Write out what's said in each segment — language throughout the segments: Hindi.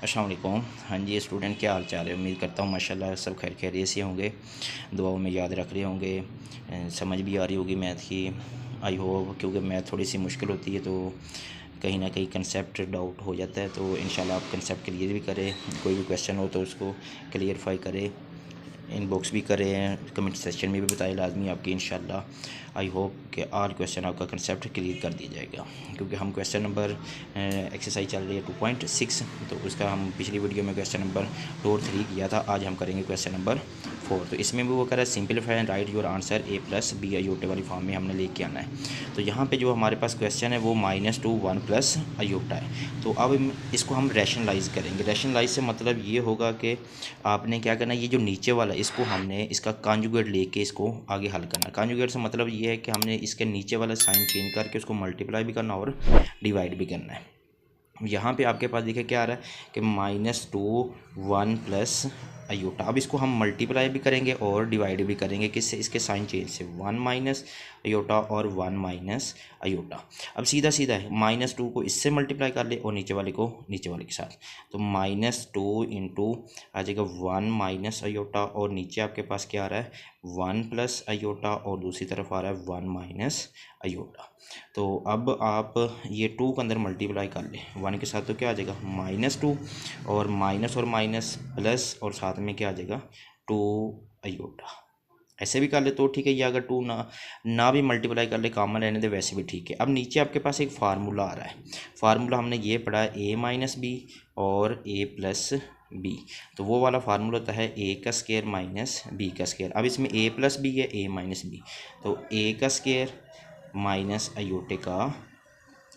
अस्सलाम वालेकुम। हाँ जी स्टूडेंट, क्या हाल चाल है? उम्मीद करता हूँ माशाल्लाह सब खैर खैरियत से होंगे, दुआओं में याद रख रहे होंगे, समझ भी आ रही होगी मैथ की। आई होप, क्योंकि मैथ थोड़ी सी मुश्किल होती है तो कहीं ना कहीं कंसेप्ट डाउट हो जाता है, तो इंशाल्लाह आप कंसेप्ट क्लियर भी करें। कोई भी क्वेश्चन हो तो उसको क्लियरफाई करें, इनबॉक्स भी करें, कमेंट सेक्शन में भी बताएं लाजमी आपकी। इंशाल्लाह आई होप कि ऑल क्वेश्चन आपका कंसेप्ट क्लियर कर दिया जाएगा, क्योंकि हम क्वेश्चन नंबर एक्सरसाइज चल रही है 2.6, तो उसका हम पिछली वीडियो में क्वेश्चन नंबर 2 और 3 किया था। आज हम करेंगे क्वेश्चन नंबर 4। तो इसमें भी वो कह रहा है simplify and write your answer a plus b iota वाली फॉर्म में हमने लेके आना है। तो यहाँ पे जो हमारे पास क्वेश्चन है वो -2 1 प्लस अयोटा है। तो अब इसको हम रैशनलाइज करेंगे। रैशनलाइज से मतलब ये होगा कि आपने क्या करना है, ये जो नीचे वाला इसको हमने इसका कॉन्जुगेट लेके इसको आगे हल करना है। कॉन्जुगेट से मतलब ये है कि हमने इसके नीचे वाला साइन चेंज करके उसको मल्टीप्लाई भी करना और डिवाइड भी करना है। यहाँ पे आपके पास देखिए क्या आ रहा है कि -2 1 प्लस अयोटा। अब इसको हम मल्टीप्लाई भी करेंगे और डिवाइड भी करेंगे, किससे? इसके साइन चेंज से, 1 माइनस अयोटा और 1 माइनस अयोटा। अब सीधा सीधा है, -2 को इससे मल्टीप्लाई कर ले और नीचे वाले को नीचे वाले के साथ, तो -2 इंटू आ जाएगा 1 माइनस अयोटा, और नीचे आपके पास क्या आ रहा है 1 प्लस अयोटा, और दूसरी तरफ आ रहा है 1 माइनस अयोटा। तो अब आप ये 2 के अंदर मल्टीप्लाई कर ले 1 के साथ, तो क्या आ जाएगा -2, और माइनस प्लस, और साथ में क्या आ जाएगा 2 अयोटा। ऐसे भी कर ले तो ठीक है, या अगर 2 ना भी मल्टीप्लाई कर ले, कॉमन रहने दे, वैसे भी ठीक है। अब नीचे आपके पास एक फार्मूला आ रहा है। फार्मूला हमने ये पढ़ा है a माइनस बी और a प्लस बी। तो वो वाला फार्मूला होता है a का स्क्वायर माइनस b का स्क्वायर। अब इसमें a प्लस बी है, a माइनस बी, तो a का स्क्वायर माइनस अयोटे का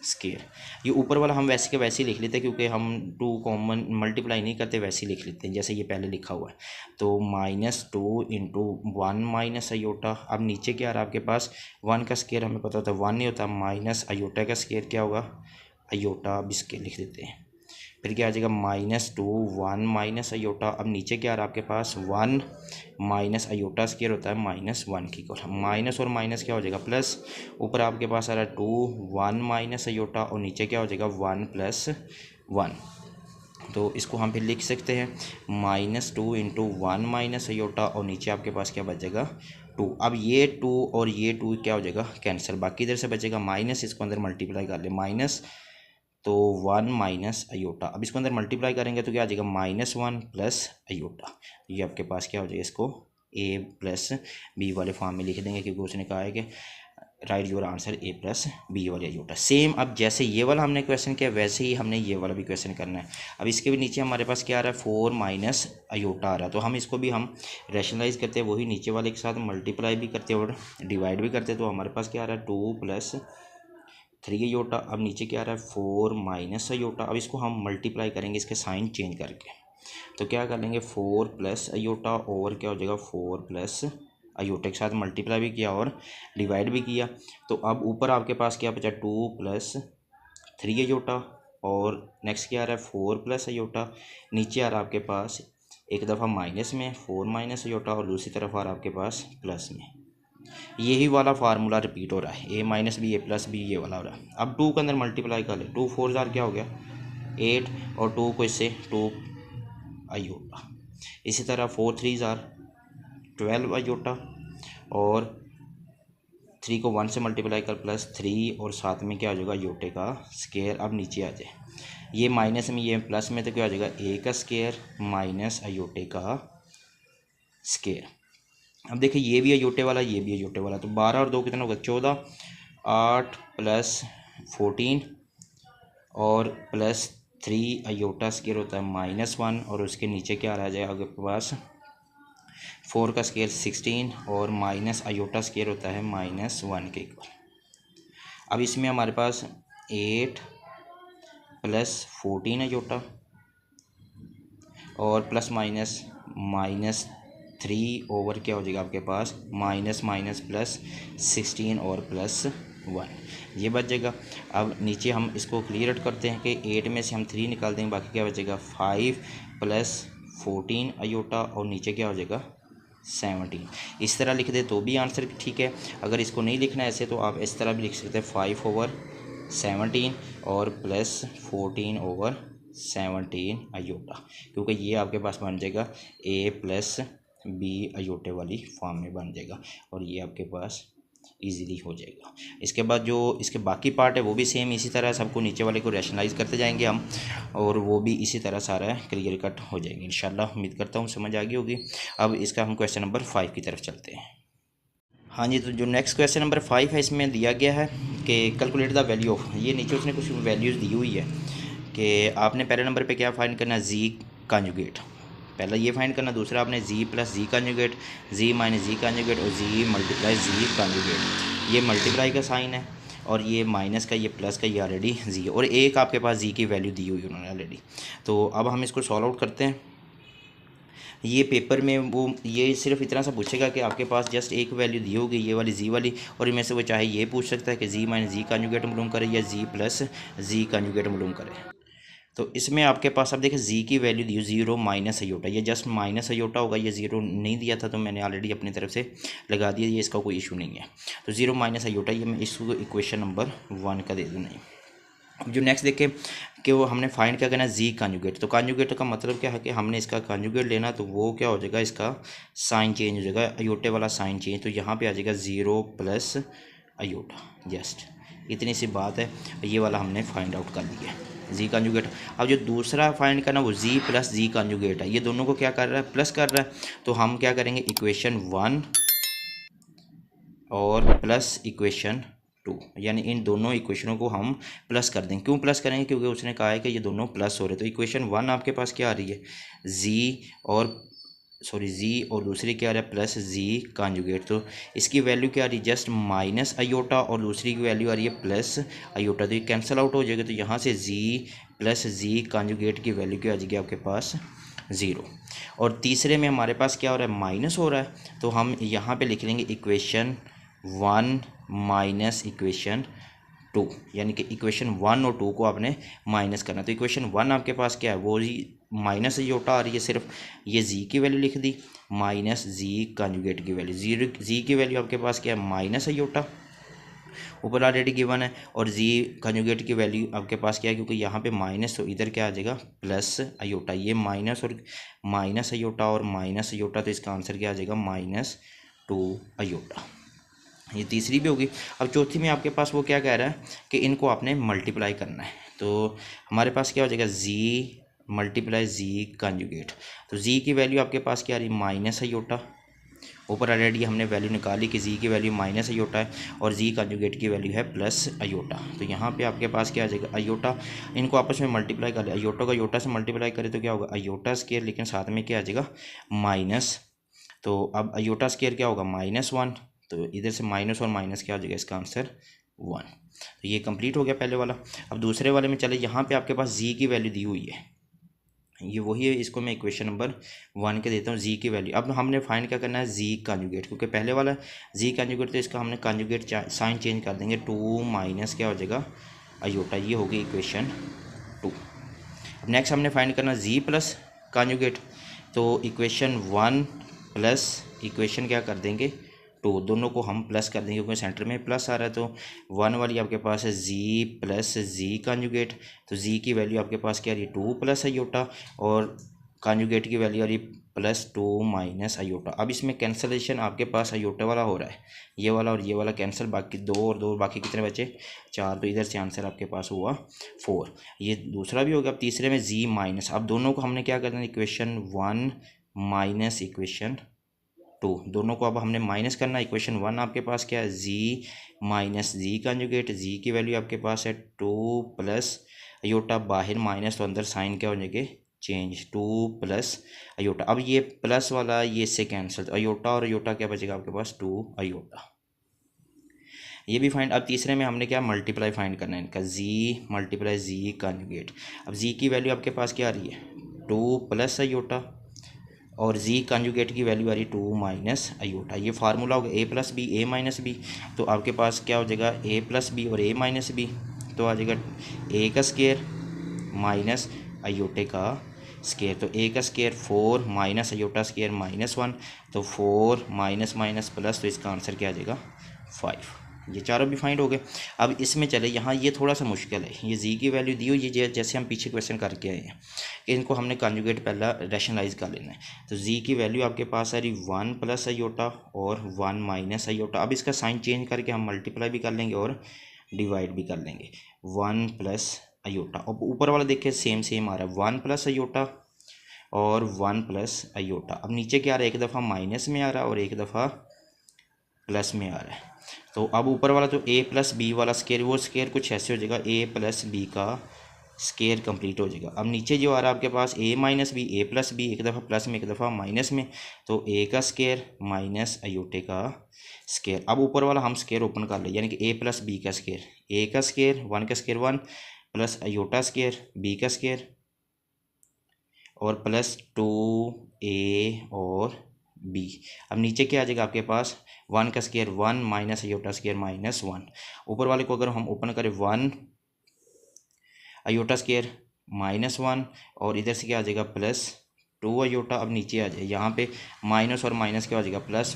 स्केयर। ये ऊपर वाला हम वैसे के वैसे ही लिख लेते हैं, क्योंकि हम 2 कॉमन मल्टीप्लाई नहीं करते, वैसे ही लिख लेते हैं जैसे ये पहले लिखा हुआ है। तो -2 इंटू 1 माइनस अयोटा। अब नीचे क्या आ रहा है आपके पास, 1 का स्केयर हमें पता होता है 1 नहीं होता, माइनस अयोटा का स्केयर क्या होगा अयोटा। अब इसके लिख देते हैं, फिर क्या आ जाएगा -2 1 माइनस अयोटा। अब नीचे क्या आ रहा है आपके पास 1 माइनस अयोटा स्क्वायर होता है -1 की इक्वल, माइनस और माइनस क्या हो जाएगा प्लस। ऊपर आपके पास आ रहा है 2 1 माइनस अयोटा, और नीचे क्या हो जाएगा 1 प्लस 1। तो इसको हम फिर लिख सकते हैं -2 इंटू 1 माइनस अयोटा, और नीचे आपके पास क्या बचेगा 2। अब ये 2 और ये 2 क्या हो जाएगा कैंसिल, बाकी इधर से बचेगा माइनस, इसको अंदर मल्टीप्लाई कर ले माइनस, तो 1 माइनस अयोटा। अब इसको अंदर मल्टीप्लाई करेंगे तो क्या आ जाएगा -1 प्लस अयोटा। ये आपके पास क्या हो जाएगा, इसको a प्लस बी वाले फॉर्म में लिख देंगे, क्योंकि उसने कहा है कि write your answer a plus b वाले अयोटा। सेम अब जैसे ये वाला हमने क्वेश्चन किया, वैसे ही हमने ये वाला भी क्वेश्चन करना है। अब इसके भी नीचे हमारे पास क्या आ रहा है 4 माइनस अयोटा आ रहा है, तो हम इसको भी हम रैशनलाइज करते हैं, वही नीचे वाले के साथ मल्टीप्लाई भी करते हैं और डिवाइड भी करते हैं। तो हमारे पास क्या आ रहा है 2 प्लस 3 अयोटा। अब नीचे क्या आ रहा है 4 माइनस अयोटा। अब इसको हम मल्टीप्लाई करेंगे इसके साइन चेंज करके, तो क्या कर लेंगे 4 प्लस अयोटा, और क्या हो जाएगा 4 प्लस अयोटा के साथ मल्टीप्लाई भी किया और डिवाइड भी किया। तो अब ऊपर आपके पास क्या बचा 2 प्लस 3 अयोटा, और नेक्स्ट क्या आ रहा है 4 प्लस अयोटा। नीचे आ रहा है आपके पास एक दफ़ा माइनस में 4 माइनस अयोटा, और दूसरी तरफ आ रहा है आपके पास प्लस में। यही वाला फार्मूला रिपीट हो रहा है, a minus b a plus b, ये वाला हो रहा है। अब 2 के अंदर मल्टीप्लाई कर ले, 2 4 जार क्या हो गया 8, और 2 को इससे 2 अयोटा। इसी तरह 4 3 जार 12 अयोटा, और 3 को 1 से मल्टीप्लाई कर +3, और साथ में क्या हो जाएगा अयोटे का स्क्वायर। अब नीचे आ जाए, ये माइनस में ये प्लस में, तो क्या हो जाएगा a का स्क्वायर माइनस अयोटे का स्क्वायर। अब देखिए ये भी अयोटे वाला, ये भी अयोटे वाला, तो 12 और 2 कितना होगा 14, 8 प्लस 14, और +3 अयोटा स्क्वायर होता है -1, और उसके नीचे क्या रह जाएगा आपके पास 4 का स्क्वायर 16, और माइनस अयोटा स्क्वायर होता है -1 के इक्वल। अब इसमें हमारे पास 8 प्लस 14 अयोटा, और प्लस माइनस -3 ओवर क्या हो जाएगा आपके पास माइनस माइनस +16 और +1, ये बच जाएगा। अब नीचे हम इसको क्लियर करते हैं कि 8 में से हम 3 निकाल देंगे, बाकी क्या बचेगा 5 प्लस 14 अयोटा, और नीचे क्या हो जाएगा 17। इस तरह लिख दे तो भी आंसर ठीक है। अगर इसको नहीं लिखना है ऐसे, तो आप इस तरह भी लिख सकते हैं 5/17 और +14/17। 17 अयोटा, क्योंकि ये आपके पास बन जाएगा ए प्लस बी अयोटे वाली फॉर्म में बन जाएगा और ये आपके पास इजीली हो जाएगा। इसके बाद जो इसके बाकी पार्ट है वो भी सेम इसी तरह सबको नीचे वाले को रैशनलाइज करते जाएंगे हम, और वो भी इसी तरह सारा क्लियर कट हो जाएंगे इंशाल्लाह। उम्मीद करता हूँ समझ आ गई होगी। अब इसका हम क्वेश्चन नंबर 5 की तरफ चलते हैं। हाँ जी, तो जो नेक्स्ट क्वेश्चन नंबर 5 है इसमें दिया गया है कि कैलकुलेट द वैल्यू ऑफ, ये नीचे उसने कुछ वैल्यूज़ दी हुई है कि आपने पहले नंबर पे क्या फाइंड करना है, जी कॉन्जुगेट, पहला ये फाइंड करना, दूसरा आपने जी प्लस जी कॉन्जुगेट, जी माइनस जी कॉन्जुगेट और जी मल्टीप्लाई जी कॉन्जुगेट। ये मल्टीप्लाई का साइन है और ये माइनस का, ये प्लस का, ये ऑलरेडी जी है और एक आपके पास जी की वैल्यू दी हुई उन्होंने ऑलरेडी। तो अब हम इसको सॉल्व आउट करते हैं। ये पेपर में वो ये सिर्फ इतना सा पूछेगा कि आपके पास जस्ट एक वैल्यू दी होगी ये वाली जी वाली, और इनमें से वो चाहे ये पूछ सकता है कि जी माइनस जी कॉन्जुगेट मालूम करे या जी प्लस जी कॉन्जुगेट मालूम करे। तो इसमें आपके पास अब देखिए जी की वैल्यू दी 0 माइनस अयोटा, ये जस्ट माइनस अयोटा होगा, ये 0 नहीं दिया था तो मैंने ऑलरेडी अपनी तरफ से लगा दिया, ये इसका कोई इशू नहीं है। तो 0 माइनस अयोटा, ये मैं इसको इक्वेशन नंबर 1 का दे दूँ नहीं। अब जो नेक्स्ट देखें कि वो हमने फाइंड क्या करना है, जी कॉन्जुगेट। तो कॉन्जुगेट का मतलब क्या है कि हमने इसका कॉन्जुगेट लेना, तो वो क्या हो जाएगा, इसका साइन चेंज हो जाएगा, अयोटे वाला साइन चेंज। तो यहाँ पे आ जाएगा 0 प्लस अयोटा, जस्ट इतनी सी बात है। ये वाला हमने फाइंड आउट कर लिया जी कॉन्जुगेट। अब जो दूसरा फाइंड करना वो जी प्लस जी कॉन्जुगेट है, ये दोनों को क्या कर रहा है, प्लस कर रहा है। तो हम क्या करेंगे, इक्वेशन 1 और प्लस इक्वेशन 2, यानी इन दोनों इक्वेशनों को हम प्लस कर देंगे। क्यों प्लस करेंगे, क्योंकि उसने कहा है कि ये दोनों प्लस हो रहे हैं। तो इक्वेशन 1 आपके पास क्या आ रही है, जी और दूसरी क्या आ रहा है, प्लस जी कॉन्जुगेट। तो इसकी वैल्यू क्या आ रही है, जस्ट माइनस अयोटा, और दूसरी की वैल्यू आ रही है प्लस अयोटा। तो ये कैंसिल आउट हो जाएगा। तो यहाँ से जी प्लस जी कॉन्जुगेट की वैल्यू क्या आ जाएगी आपके पास, 0। और तीसरे में हमारे पास क्या हो रहा है, माइनस हो रहा है। तो हम यहाँ पे लिख लेंगे इक्वेशन 1 माइनस इक्वेशन 2, यानी कि इक्वेशन 1 और 2 को आपने माइनस करना। तो इक्वेशन 1 आपके पास क्या है, वो जी माइनस अयोटा आ रही है, सिर्फ ये जी की वैल्यू लिख दी, माइनस जी कॉन्जुगेट की वैल्यू, जी की वैल्यू आपके पास क्या है, माइनस अयोटा, ऊपर ऑलरेडी गिवन है, और जी कॉन्जुगेट की वैल्यू आपके पास क्या है, क्योंकि यहाँ पे माइनस, तो इधर क्या आ जाएगा, प्लस अयोटा। ये माइनस और माइनस अयोटा और माइनस अयोटा, तो इसका आंसर क्या आ जाएगा, -2 अयोटा। ये तीसरी भी होगी। अब चौथी में आपके पास वो क्या कह रहा है कि इनको आपने मल्टीप्लाई करना है। तो हमारे पास क्या हो जाएगा, जी मल्टीप्लाई जी कॉन्जुगेट। तो जी की वैल्यू आपके पास क्या आ रही है, माइनस अयोटा, ऊपर ऑलरेडी हमने वैल्यू निकाली कि जी की वैल्यू माइनस अयोटा है और जी कॉन्जुगेट की वैल्यू है प्लस अयोटा। तो यहाँ पे आपके पास क्या आ जाएगा, अयोटा, इनको आपस में मल्टीप्लाई कर ले, अयोटा को अयोटा से मल्टीप्लाई करें तो क्या होगा, अयोटा स्क्वायर, लेकिन साथ में क्या आ जाएगा, माइनस। तो अब अयोटा स्क्वायर क्या होगा, -1, तो इधर से माइनस और माइनस क्या आ जाएगा, इसका आंसर 1। तो ये कंप्लीट हो गया पहले वाला। अब दूसरे वाले में चले, यहाँ पे आपके पास जी की वैल्यू दी हुई है, ये वही है, इसको मैं इक्वेशन नंबर 1 के देता हूँ, जी की वैल्यू। अब हमने फाइंड क्या करना है, जी कॉन्जुगेट, क्योंकि पहले वाला जी कॉन्जुगेट, तो इसका हमने कॉन्जुगेट साइन चेंज कर देंगे, 2 माइनस क्या हो जाएगा, अयोटा, ये होगी इक्वेशन 2। अब नेक्स्ट हमने फाइंड करना जी प्लस कॉन्जुगेट, तो इक्वेशन 1 प्लस इक्वेशन क्या कर देंगे 2, दोनों को हम प्लस कर देंगे, क्योंकि सेंटर में प्लस आ रहा है। तो 1 वाली आपके पास है जी प्लस जी कॉन्जुगेट, तो जी की वैल्यू आपके पास क्या आ रही है, 2 प्लस अयोटा, और कॉन्जुगेट की वैल्यू आ रही है +2 माइनस अयोटा। अब इसमें कैंसलेशन आपके पास अयोटा वाला हो रहा है, ये वाला और ये वाला कैंसिल, बाकी 2 और 2, बाकी कितने बचे, 4। तो इधर से आंसर आपके पास हुआ 4। ये दूसरा भी हो गया। अब तीसरे में जी माइनस, अब दोनों को हमने क्या करना है, इक्वेशन 1 माइनस इक्वेशन 2, दोनों को अब हमने माइनस करना। इक्वेशन 1 आपके पास क्या है, जी माइनस जी कॉन्जुगेट, जी की वैल्यू आपके पास है 2 प्लस अयोटा, बाहर माइनस तो अंदर साइन क्या हो जाएंगे, चेंज, 2 प्लस अयोटा। अब ये प्लस वाला ये इससे कैंसिल, तो अयोटा और अयोटा क्या बचेगा आपके पास, 2 अयोटा। ये भी फाइंड। अब तीसरे में हमने क्या मल्टीप्लाई फाइंड करना है इनका, जी मल्टीप्लाई जी कॉन्जुगेट। अब जी की वैल्यू आपके पास क्या आ रही है, 2 प्लस अयोटा, और जी कॉन्जुगेट की वैल्यू आ रही है 2 माइनस अयोटा। ये फार्मूला होगा a plus B a minus B, तो आपके पास क्या हो जाएगा, a प्लस बी और a माइनस बी, तो आ जाएगा a का स्क्वायर माइनस अयोटे का स्क्वायर। तो a का स्क्वायर 4 माइनस अयोटा स्क्वायर -1, तो 4 माइनस माइनस प्लस, तो इसका आंसर क्या आ जाएगा 5। ये चारों भी फाइंड हो गए। अब इसमें चले, यहाँ ये थोड़ा सा मुश्किल है, ये जी की वैल्यू दी हुई है जैसे हम पीछे क्वेश्चन करके आए हैं कि इनको हमने कॉन्जुगेट पहला रैशनलाइज कर लेना है। तो जी की वैल्यू आपके पास आ रही 1 प्लस आयोटा और 1 माइनस आयोटा। अब इसका साइन चेंज करके हम मल्टीप्लाई भी कर लेंगे और डिवाइड भी कर लेंगे। 1 प्लस आयोटा, और ऊपर वाला देखिए सेम सेम आ रहा है, 1 प्लस आयोटा और 1 प्लस आयोटा। अब नीचे क्या आ रहा है, एक दफ़ा माइनस में आ रहा है और एक दफ़ा प्लस में आ रहा है। तो अब ऊपर वाला जो a प्लस बी वाला स्केयर, वो स्केयर कुछ ऐसे हो जाएगा, a प्लस बी का स्केयर कंप्लीट हो जाएगा। अब नीचे जो आ रहा है आपके पास a minus B, a plus B, एक दफ़ा प्लस में एक दफ़ा माइनस में, तो a का स्केयर माइनस आयोटे का स्केयर। अब ऊपर वाला हम स्केयर ओपन कर ले, यानी कि a प्लस बी का स्केयर, a का स्केयर 1 का square 1 plus iota square b का स्केयर और प्लस 2a और b। अब नीचे क्या आ जाएगा आपके पास, 1 का square 1 minus iota square minus 1। ऊपर वाले को अगर हम ओपन करें 1 आयोटा स्केयर माइनस 1 और इधर से क्या आ जाएगा प्लस 2 आयोटा। अब नीचे आ जाए, यहाँ पे माइनस और माइनस क्या हो जाएगा प्लस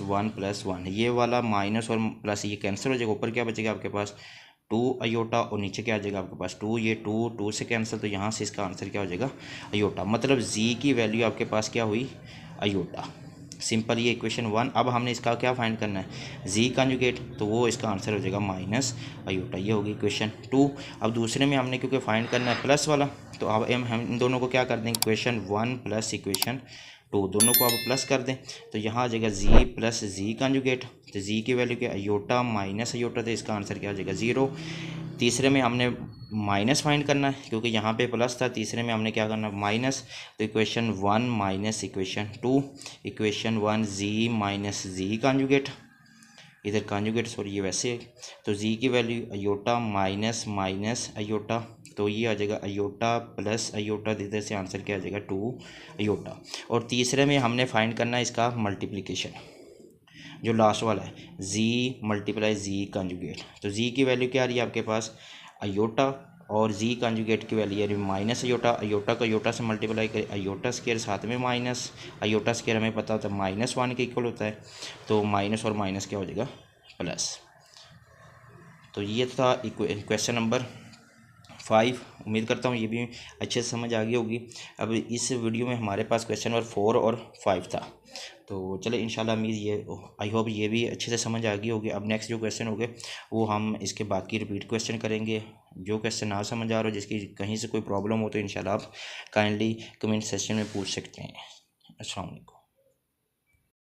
1 ये वाला माइनस और प्लस ये कैंसिल हो जाएगा। ऊपर क्या बचेगा आपके पास 2 आयोटा और नीचे क्या आ जाएगा आपके पास 2, ये 2 से कैंसिल, तो यहाँ से इसका आंसर क्या हो जाएगा आयोटा। मतलब जी की वैल्यू आपके पास क्या हुई आयोटा। सिंपल ये इक्वेशन 1। अब हमने इसका क्या फाइंड करना है, जी कॉन्जुगेट, तो वो इसका आंसर हो जाएगा माइनस आयोटा। ये होगी इक्वेशन 2। अब दूसरे में हमने क्योंकि फाइंड करना है प्लस वाला, तो अब हम इन दोनों को क्या कर देंगे, इक्वेशन 1 प्लस इक्वेशन 2, दोनों को अब प्लस कर दें, तो यहाँ आ जाएगा जी प्लस जी कॉन्जुगेट। तो जी की वैल्यू क्या आयोटा माइनस आयोटा, तो इसका आंसर क्या हो जाएगा 0। तीसरे में हमने माइनस फाइंड करना है क्योंकि यहाँ पे प्लस था, तीसरे में हमने क्या करना माइनस, तो इक्वेशन 1 माइनस इक्वेशन 2, इक्वेशन 1 जी माइनस जी कॉन्जुगेट, इधर कॉन्जुगेट सॉरी ये वैसे, तो जी की value iota minus minus iota, तो ये आ जाएगा आयोटा प्लस आयोटा, इधर से आंसर क्या आ जाएगा 2 आयोटा। और तीसरे में हमने फाइंड करना है इसका मल्टीप्लिकेशन, जो लास्ट वाला है जी मल्टीप्लाई जी कॉन्जुगेट। तो जी की वैल्यू क्या आ रही है आपके पास आयोटा और जी कॉन्जुगेट की वैल्यू आ रही है माइनस आयोटा। आयोटा को आयोटा से मल्टीप्लाई करें, आयोटा स्केयर साथ में माइनस, आयोटा स्केयर हमें पता होता है -1 के इक्वल होता है, तो माइनस और माइनस क्या हो जाएगा प्लस। तो ये था क्वेश्चन नंबर 5। उम्मीद करता हूँ ये भी अच्छे से समझ आ गई होगी। अब इस वीडियो में हमारे पास क्वेश्चन नंबर 4 और 5 था, तो चले इंशाल्लाह उम्मीद ये आई होप ये भी अच्छे से समझ आ गई होगी। अब नेक्स्ट जो क्वेश्चन होंगे वो हम इसके बाकी रिपीट क्वेश्चन करेंगे। जो क्वेश्चन ना समझ आ रहा हो, जिसकी कहीं से कोई प्रॉब्लम हो, तो इंशाल्लाह आप काइंडली कमेंट सेक्शन में पूछ सकते हैं। अस्सलाम वालेकुम।